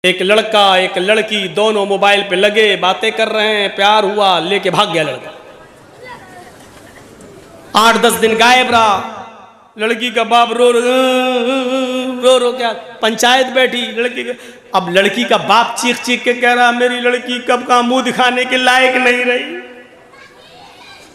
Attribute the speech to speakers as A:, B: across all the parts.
A: एक लड़का एक लड़की दोनों मोबाइल पे लगे बातें कर रहे हैं, प्यार हुआ, लेके भाग गया लड़का। 8-10 दिन गायब रहा। लड़की का बाप रो रो क्या पंचायत बैठी लड़की के। अब लड़की का बाप चीख चीख के कह रहा मेरी लड़की कब का मुंह दिखाने के लायक नहीं रही।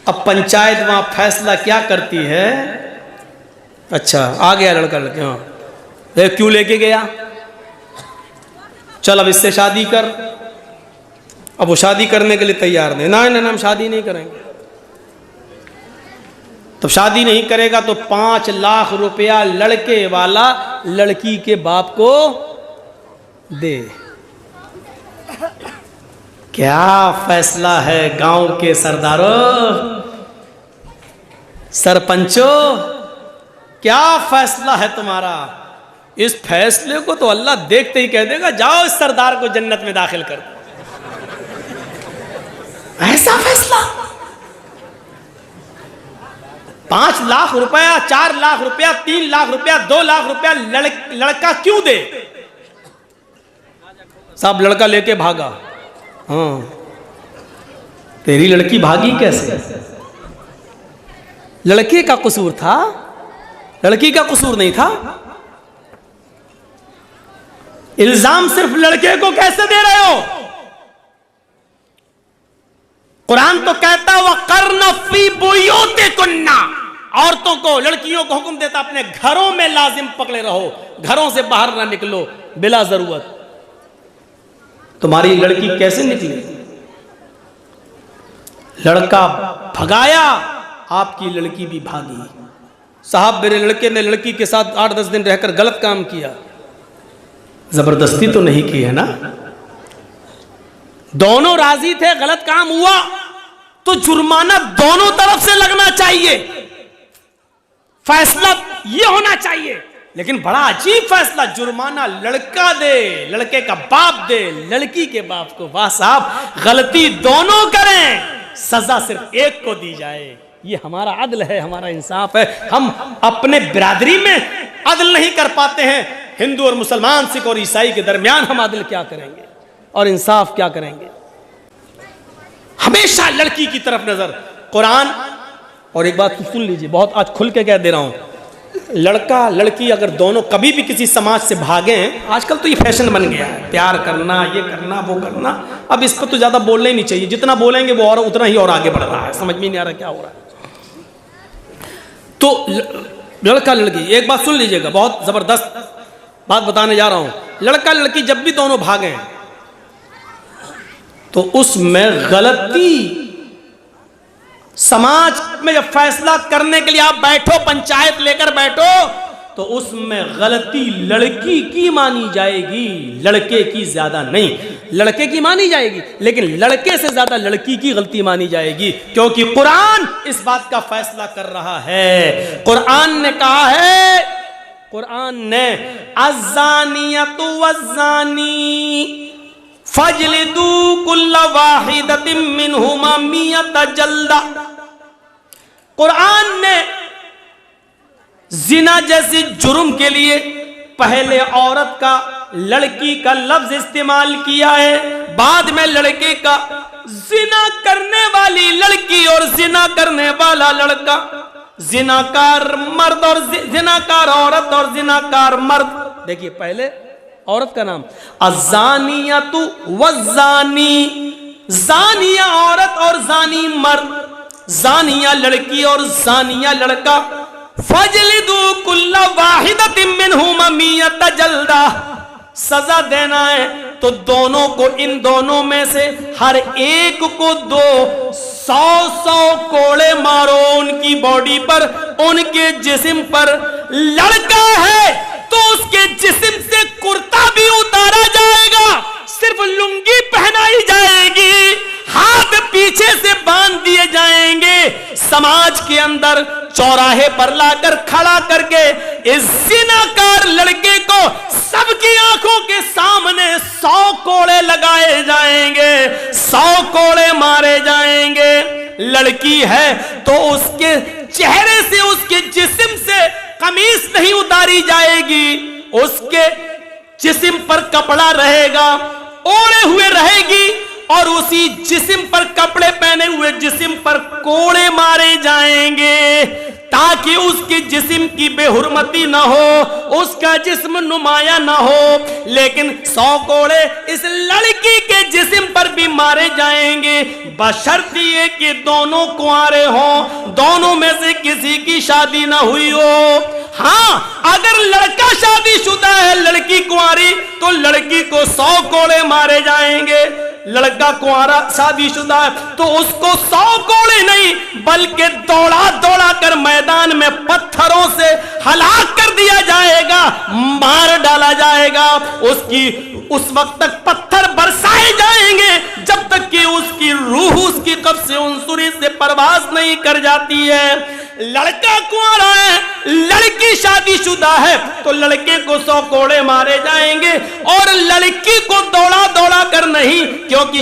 A: अब पंचायत वहां फैसला क्या करती है, अच्छा आ गया लड़का, लड़के हाँ क्यों लेके गया, चल अब इससे शादी कर। अब वो शादी करने के लिए तैयार नहीं, ना हम शादी नहीं करेंगे। तो शादी नहीं करेगा तो 5 लाख रुपया लड़के वाला लड़की के बाप को दे। क्या फैसला है गांव के सरदारों, सरपंचों, क्या फैसला है तुम्हारा। इस फैसले को तो अल्लाह देखते ही कह देगा जाओ इस सरदार को जन्नत में दाखिल कर दो। ऐसा फैसला 5 लाख रुपया, 4 लाख रुपया, 3 लाख रुपया, 2 लाख रुपया लड़का क्यों दे। सब लड़का लेके भागा। हाँ तेरी लड़की भागी कैसे, लड़के का कसूर था, लड़की का कसूर नहीं था। इल्जाम सिर्फ लड़के को कैसे दे रहे हो। कुरान तो कहता वक़र्न फी बुयूतिकुन्ना, औरतों को लड़कियों को हुक्म देता अपने घरों में लाजिम पकड़े रहो, घरों से बाहर ना निकलो बिला जरूरत। तुम्हारी लड़की कैसे निकली, लड़का भगाया, आपकी लड़की भी भागी। साहब मेरे लड़के ने लड़की के साथ 8-10 दिन रहकर गलत काम किया, जबरदस्ती तो नहीं की है ना, दोनों राजी थे, गलत काम हुआ तो जुर्माना दोनों तरफ से लगना चाहिए, फैसला ये होना चाहिए। लेकिन बड़ा अजीब फैसला, जुर्माना लड़का दे, लड़के का बाप दे, लड़की के बाप को। वाह साहब, गलती दोनों करें, सजा सिर्फ एक को दी जाए। ये हमारा अदल है, हमारा इंसाफ है। हम अपने बिरादरी में अदल नहीं कर पाते हैं, हिंदू और मुसलमान, सिख और ईसाई के दरमियान हम अदल क्या करेंगे और इंसाफ क्या करेंगे। हमेशा लड़की की तरफ नजर। कुरान, और एक बात सुन लीजिए, बहुत आज खुल के कह दे रहा हूं, लड़का लड़की अगर दोनों कभी भी किसी समाज से भागे, आजकल तो ये फैशन बन गया है, प्यार करना, ये करना, वो करना। अब इस पर तो ज्यादा बोलना ही नहीं चाहिए, जितना बोलेंगे वो और उतना ही और आगे बढ़ रहा है, समझ में नहीं आ रहा क्या हो रहा है। तो लड़का लड़की, एक बात सुन लीजिएगा, बहुत जबरदस्त बात बताने जा रहा हूं। लड़का लड़की जब भी दोनों भागे तो उसमें गलती, समाज में जब फैसला करने के लिए आप बैठो, पंचायत लेकर बैठो, तो उसमें गलती लड़की की मानी जाएगी, लड़के की ज्यादा नहीं। लड़के की मानी जाएगी लेकिन लड़के से ज्यादा लड़की की गलती मानी जाएगी, क्योंकि कुरान इस बात का फैसला कर रहा है। कुरान ने कहा है, कुरान ने अज़्ज़ानियतु वज़्ज़ानी फजलिदू कुल्ल वाहिदतिन मिनहुमा मियत जल्दा। कुरान ने जिना जैसी जुर्म के लिए पहले औरत का, लड़की का लफ्ज इस्तेमाल किया है, बाद में लड़के का। जिना करने वाली लड़की और जिना करने वाला लड़का, जिनाकार मर्द और जिनाकार औरत और जिनाकार मर्द। देखिए पहले औरत का नाम अज़्ज़ानियतु वज़्ज़ानी, ज़ानिया औरत और ज़ानी मर्द, ज़ानिया लड़की और ज़ानिया लड़का। फजलिदू कुल्ल वाहिदतिन मिनहुमा मियत जल्दा, सजा देना है तो दोनों को, इन दोनों में से हर एक को 200 कोड़े मारो उनकी बॉडी पर, उनके जिस्म पर। लड़का है तो उसके जिस्म से कुर्ता भी उतारा जाएगा, सिर्फ लुंगी पहनाई जाएगी, हाथ पीछे से बांध दिए जाएंगे। समाज के अंदर चौराहे पर लाकर खड़ा करके इस जिनाकार लड़के को सबकी आंखों के सामने 100 कोड़े लगाए जाएंगे, 100 कोड़े मारे जाएंगे। लड़की है तो उसके चेहरे से, उसके जिस्म से कमीज नहीं उतारी जाएगी, उसके जिस्म पर कपड़ा रहेगा, ओढ़े हुए रहेगी, और उसी जिस्म पर कपड़े पहने हुए जिस्म पर कोड़े मारे जाएंगे ताकि उसकी जिस्म की बेहुरमती ना हो, उसका जिस्म नुमाया ना हो। लेकिन 100 कोड़े इस लड़की के जिस्म पर भी मारे जाएंगे, बशर्ते ये कि दोनों कुंवारे हों, दोनों में से किसी की शादी ना हुई हो। हाँ, अगर लड़का शादीशुदा है, लड़की कुंवारी, तो लड़की को 100 कोड़े मारे जाएंगे। लड़का कुंवारा शादीशुदा है तो उसको 100 कोड़े नहीं बल्कि दौड़ा दौड़ा कर मैदान में पत्थरों से हलाक कर दिया जाएगा, मार डाला जाएगा। उस वक्त तक पत्थर बरसाए जाएंगे जब तक कि उसकी रूह उसकी कब्ज़ से उनसुरी से परवाज नहीं कर जाती है। लड़का कुंवारा है, लड़की शादीशुदा है, तो लड़के को 100 कोड़े मारे जाएंगे और लड़की को दौड़ा दौड़ा कर नहीं, क्योंकि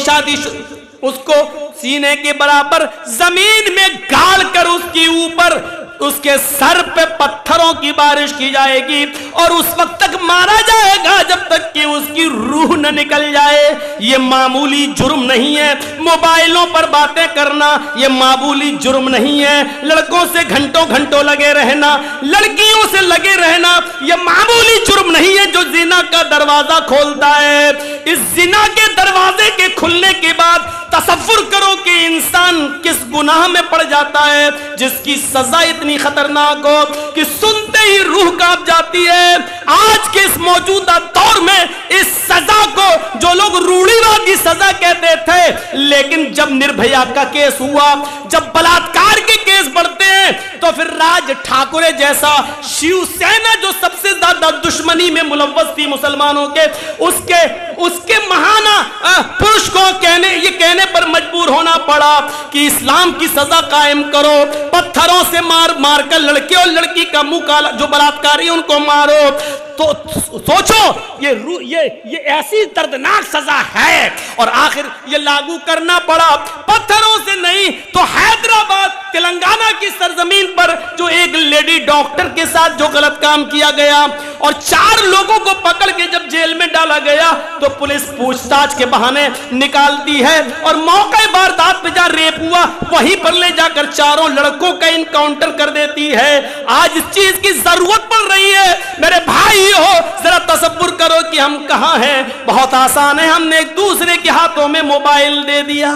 A: उसको सीने के बराबर जमीन में गाड़ कर उसके ऊपर उसके सर पे पत्थरों की बारिश की जाएगी और उस वक्त तक मारा जाएगा जब तक कि उसकी रूह न निकल जाए। ये मामूली जुर्म नहीं है। मोबाइलों पर बातें करना ये मामूली जुर्म नहीं है। लड़कों से घंटों घंटों लगे रहना, लड़कियों से लगे रहना ये मामूली जुर्म नहीं है जो जिना का दरवाजा खोलता है। इस जिना के दरवाजे के खुलने के बाद तसव्वुर करो कि इंसान किस गुनाह में पड़ जाता है जिसकी सजा इतनी खतरनाक हो कि सुनते ही रूह कांप जाती है। आज के इस मौजूदा दौर में इस सजा को जो लोग रूढ़िवादी सजा कहते थे, लेकिन जब निर्भया का केस हुआ, जब बलात्कार के केस बढ़ते हैं, तो फिर राज ठाकुरे जैसा शिवसेना जो सबसे ज्यादा दुश्मनी में मुलव्वस थी मुसलमानों के, उसके महाना पुरुष को ये कहने पर मजबूर होना पड़ा कि इस्लाम की सजा कायम करो, पत्थरों से मार मार कर लड़के और लड़की का मुंह काला, जो बलात्कारी उनको मारो। तो सोचो ये ऐसी दर्दनाक सजा है और आखिर ये लागू करना पड़ा। पत्थरों से नहीं तो हैदराबाद तेलंगाना की सरजमीन पर जो एक लेडी डॉक्टर के साथ जो गलत काम किया गया और 4 लोगों को पकड़ के जब जेल में डाला गया तो पुलिस पूछताछ के बहाने निकालती है और मौके वारदात पे जहां रेप हुआ वहीं पर ले जाकर 4 लड़कों का इनकाउंटर कर देती है। आज इस चीज की जरूरत पड़ रही है। मेरे भाई हो, जरा तसव्वुर करो कि हम कहां हैं। बहुत आसान है, हमने एक दूसरे के हाथों में मोबाइल दे दिया।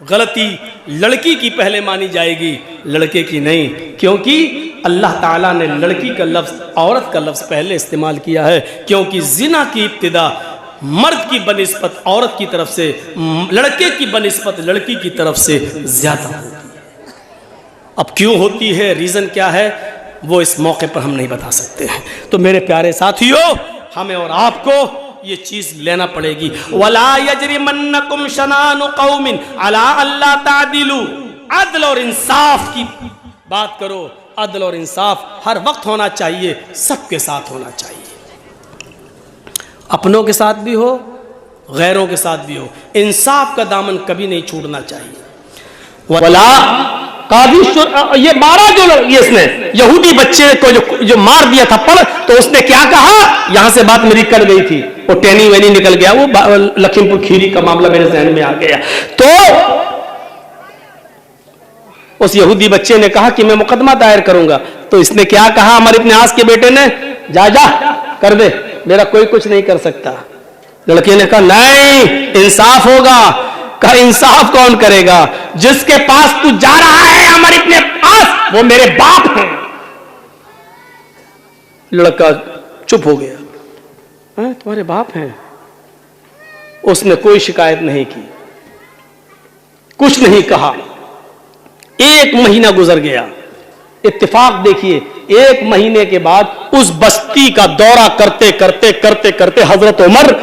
A: गलती लड़की की पहले मानी जाएगी, लड़के की नहीं, क्योंकि अल्लाह ताला ने लड़की का लफ्ज, औरत का लफ्ज पहले इस्तेमाल किया है, क्योंकि जिना की इब्तिदा मर्द की बनिस्बत औरत की तरफ से, लड़के की बनिस्बत लड़की की तरफ से ज्यादा होती है। अब क्यों होती है, रीजन क्या है, वो इस मौके पर हम नहीं बता सकते हैं। तो मेरे प्यारे साथियों, हमें और आपको ये चीज लेना पड़ेगी। वला यजरिमन्नकुम शनानु कौमिन अला अल्ला तादिलु, अदल और इंसाफ की बात करो। अदल और इंसाफ हर वक्त होना चाहिए, सबके साथ होना चाहिए, अपनों के साथ भी हो, गैरों के साथ भी हो। इंसाफ का दामन कभी नहीं छूटना चाहिए। वला ये मारा जो इसने यहूदी बच्चे को जो मार दिया था पढ़, तो उसने क्या कहा, यहां से बात मेरी कर गई थी, वो टेनी वेनी निकल गया, वो लखीमपुर खीरी का मामला मेरे जहन में आ गया। तो उस यहूदी बच्चे ने कहा कि मैं मुकदमा दायर करूंगा। तो इसने क्या कहा, हमारे इब्ने आस के बेटे ने, जा कर दे, मेरा कोई कुछ नहीं कर सकता। लड़के ने कहा नहीं, इंसाफ होगा। का इंसाफ कौन करेगा, जिसके पास तू जा रहा है हमारे इब्ने आस, वो मेरे बाप हैं। लड़का चुप हो गया, तुम्हारे बाप हैं? उसने कोई शिकायत नहीं की, कुछ नहीं कहा। 1 महीना गुजर गया। इत्तेफाक देखिए, 1 महीने के बाद उस बस्ती का दौरा करते करते करते करते हजरत उमर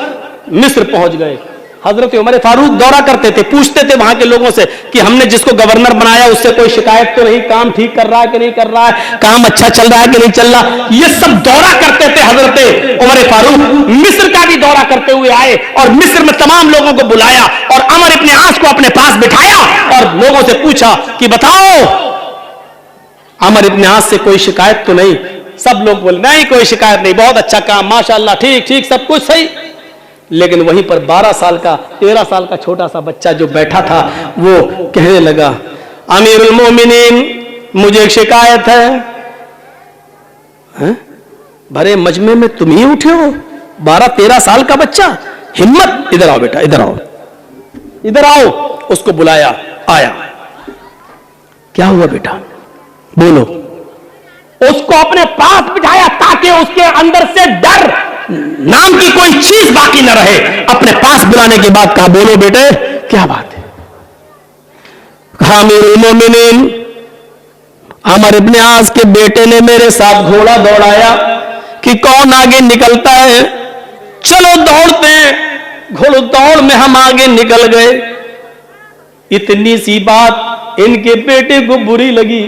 A: मिस्र पहुंच गए। हजरत उमर फारूक दौरा करते थे, पूछते थे वहां के लोगों से कि हमने जिसको गवर्नर बनाया उससे कोई शिकायत तो नहीं, काम ठीक कर रहा है कि नहीं कर रहा है, काम अच्छा चल रहा है कि नहीं चल रहा। ये सब दौरा करते थे हजरत उमर फारूक। मिस्र का भी दौरा करते हुए आए और मिस्र में तमाम लोगों को बुलाया और अमर इब्ने आस को अपने पास बिठाया और लोगों से पूछा कि बताओ, अमर इब्ने आस से कोई शिकायत तो नहीं? सब लोग बोले नहीं कोई शिकायत नहीं, बहुत अच्छा काम, माशाल्लाह, ठीक ठीक सब कुछ सही। लेकिन वहीं पर 12 साल का 13 साल का छोटा सा बच्चा जो बैठा था वो कहने लगा, अमीरुल मोमिनीन मुझे एक शिकायत है। भरे मजमे में तुम ही उठे हो, 12-13 साल का बच्चा, हिम्मत, इधर आओ बेटा, इधर आओ, इधर आओ। उसको बुलाया, आया, क्या हुआ बेटा, बोलो। उसको अपने पास बिठाया ताकि उसके अंदर से डर नाम की कोई चीज बाकी न रहे। अपने पास बुलाने के बाद कहा, बोलो बेटे क्या बात है। कहा, अमीरुल मोमिनीन अमर इब्ने आस के बेटे ने मेरे साथ घोड़ा दौड़ाया कि कौन आगे निकलता है, चलो दौड़ते हैं। घोड़ दौड़ में हम आगे निकल गए। इतनी सी बात इनके बेटे को बुरी लगी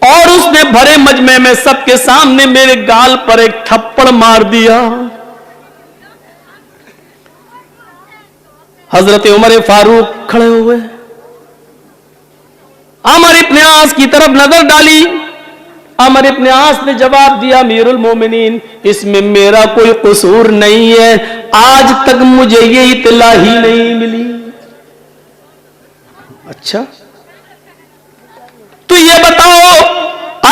A: और उसने भरे मजमे में सबके सामने मेरे गाल पर एक थप्पड़ मार दिया। हजरत उमर फारूक खड़े हुए, अमर इब्ने आस की तरफ नजर डाली। अमर इब्ने आस ने जवाब दिया, अमीरुल मोमिनीन इसमें मेरा कोई कसूर नहीं है, आज तक मुझे ये इत्तला ही नहीं मिली। अच्छा तो ये बताओ,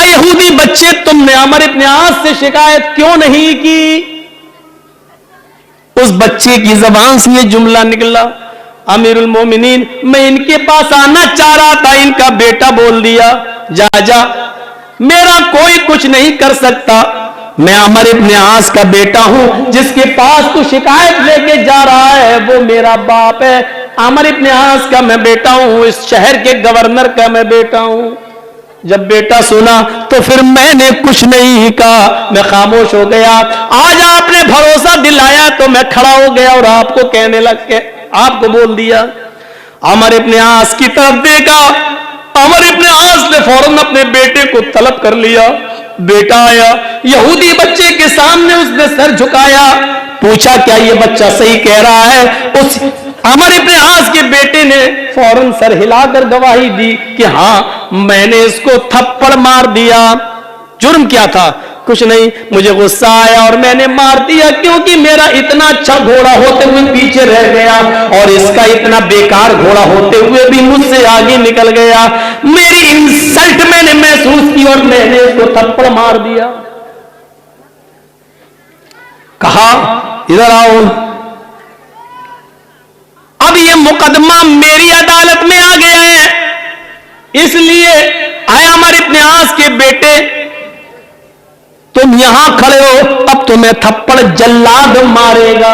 A: यहूदी बच्चे, तुमने अमर इब्ने आस से शिकायत क्यों नहीं की? उस बच्चे की जबान से ये जुमला निकला, अमीरुल मोमिनीन मैं इनके पास आना चाह रहा था, इनका बेटा बोल दिया जा जा, मेरा कोई कुछ नहीं कर सकता, मैं अमर इब्ने आस का बेटा हूं, जिसके पास तू शिकायत लेके जा रहा है वो मेरा बाप है। अमर इब्ने आस का मैं बेटा हूं, इस शहर के गवर्नर का मैं बेटा हूं। जब बेटा सुना तो फिर मैंने कुछ नहीं कहा, मैं खामोश हो गया। आज आपने भरोसा दिलाया तो मैं खड़ा हो गया और आपको कहने लग के आपको बोल दिया। अमर इब्ने आस की तरफ देखा, अमर इब्ने आस ने फौरन अपने बेटे को तलब कर लिया। बेटा आया, यहूदी बच्चे के सामने उसने सर झुकाया, पूछा क्या ये बच्चा सही कह रहा है? उस अमर इब्ने आस के बेटे ने फौरन सर हिलाकर गवाही दी कि हाँ मैंने इसको थप्पड़ मार दिया। जुर्म क्या था? कुछ नहीं, मुझे गुस्सा आया और मैंने मार दिया, क्योंकि मेरा इतना अच्छा घोड़ा होते हुए पीछे रह गया और इसका इतना बेकार घोड़ा होते हुए भी मुझसे आगे निकल गया। मेरी इंसल्ट मैंने महसूस की और मैंने इसको थप्पड़ मार दिया। कहा इधर आओ, अब ये मुकदमा मेरी अदालत में आ गया है, इसलिए आया अमर इब्ने आस के बेटे तुम यहां खड़े हो, अब तुम्हें थप्पड़ जल्लाद मारेगा।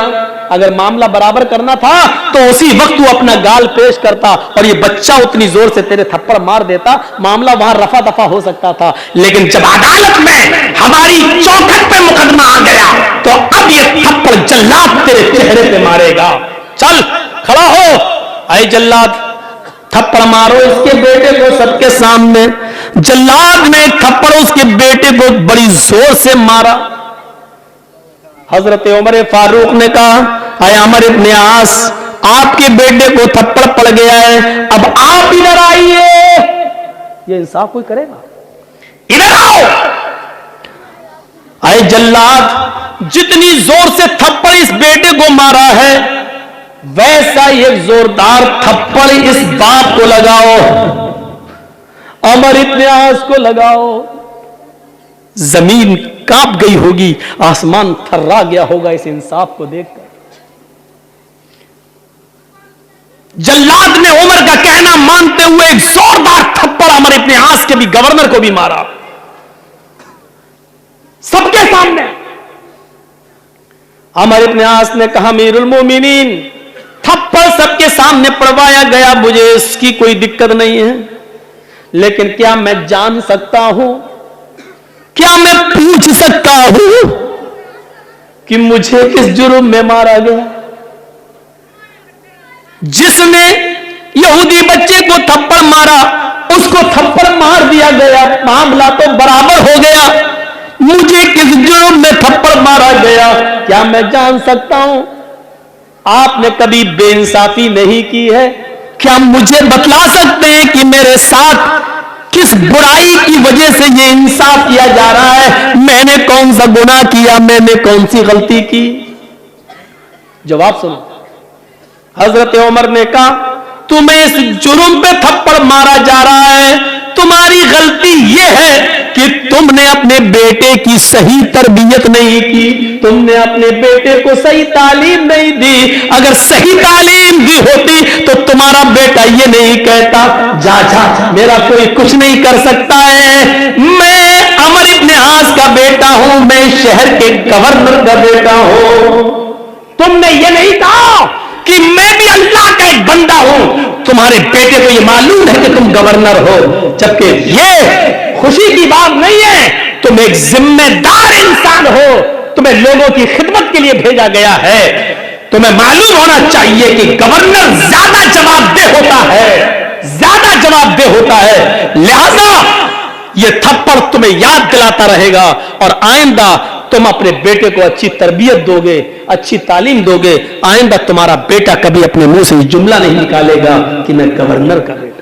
A: अगर मामला बराबर करना था तो उसी वक्त तू अपना गाल पेश करता और ये बच्चा उतनी जोर से तेरे थप्पड़ मार देता, मामला वहां रफा दफा हो सकता था। लेकिन जब अदालत में हमारी चौखट पे मुकदमा आ गया तो अब ये थप्पड़ जल्लाद तेरे चेहरे पे मारेगा। चल खड़ा हो, आए जल्लाद थप्पड़ मारो इसके बेटे को सबके सामने। जल्लाद ने थप्पड़ उसके बेटे को बड़ी जोर से मारा। हजरत उमर फारूक ने कहा, आए अमर इब्ने आस आपके बेटे को थप्पड़ पड़ गया है, अब आप इधर आइए। ये इंसाफ कोई करेगा? इधर आओ। आए जल्लाद, जितनी जोर से थप्पड़ इस बेटे को मारा है वैसा एक जोरदार थप्पड़ इस बाप को लगाओ, अमर इब्ने आस को लगाओ। जमीन कांप गई होगी, आसमान थर्रा गया होगा इस इंसाफ को देखकर। जल्लाद ने उमर का कहना मानते हुए एक जोरदार थप्पड़ अमर इब्ने आस के भी गवर्नर को भी मारा, सबके सामने। अमर इब्ने आस ने कहा, अमीरुल मोमिनीन थप्पड़ सबके सामने पड़वाया गया, मुझे इसकी कोई दिक्कत नहीं है, लेकिन क्या मैं जान सकता हूं, क्या मैं पूछ सकता हूं कि मुझे किस जुर्म में मारा गया? जिसने यहूदी बच्चे को थप्पड़ मारा उसको थप्पड़ मार दिया गया, मामला तो बराबर हो गया। मुझे किस जुर्म में थप्पड़ मारा गया क्या मैं जान सकता हूं? आपने कभी बेइंसाफी नहीं की है, क्या मुझे बतला सकते हैं कि मेरे साथ
B: किस बुराई की वजह से ये इंसाफ किया जा रहा है? मैंने कौन सा गुनाह किया, मैंने कौन सी गलती की? जवाब सुनो। हजरत उमर ने कहा, तुम्हें इस जुर्म पे थप्पड़ मारा जा रहा है, तुम्हारी गलती यह है कि तुमने अपने बेटे की सही तरबियत नहीं की, तुमने अपने बेटे को सही तालीम नहीं दी। अगर सही तालीम दी होती तो तुम्हारा बेटा ये नहीं कहता, जा जा मेरा कोई कुछ नहीं कर सकता है, मैं अमर इब्ने आस का बेटा हूं, मैं शहर के गवर्नर का बेटा हूं। तुमने ये नहीं कहा कि मैं भी अल्लाह का एक बंदा हूं, तुम्हारे बेटे को ये मालूम है कि तुम गवर्नर हो, जबकि ये खुशी की बात नहीं है। तुम एक जिम्मेदार इंसान हो, तुम्हें लोगों की खिदमत के लिए भेजा गया है। तुम्हें मालूम होना चाहिए कि गवर्नर ज्यादा जवाबदेह होता है, ज्यादा जवाबदेह होता है। लिहाजा ये थप्पड़ तुम्हें याद दिलाता रहेगा और आइंदा तुम अपने बेटे को अच्छी तरबियत दोगे, अच्छी तालीम दोगे। आइंदा तुम्हारा बेटा कभी अपने मुंह से जुमला नहीं निकालेगा कि मैं गवर्नर का बेटा।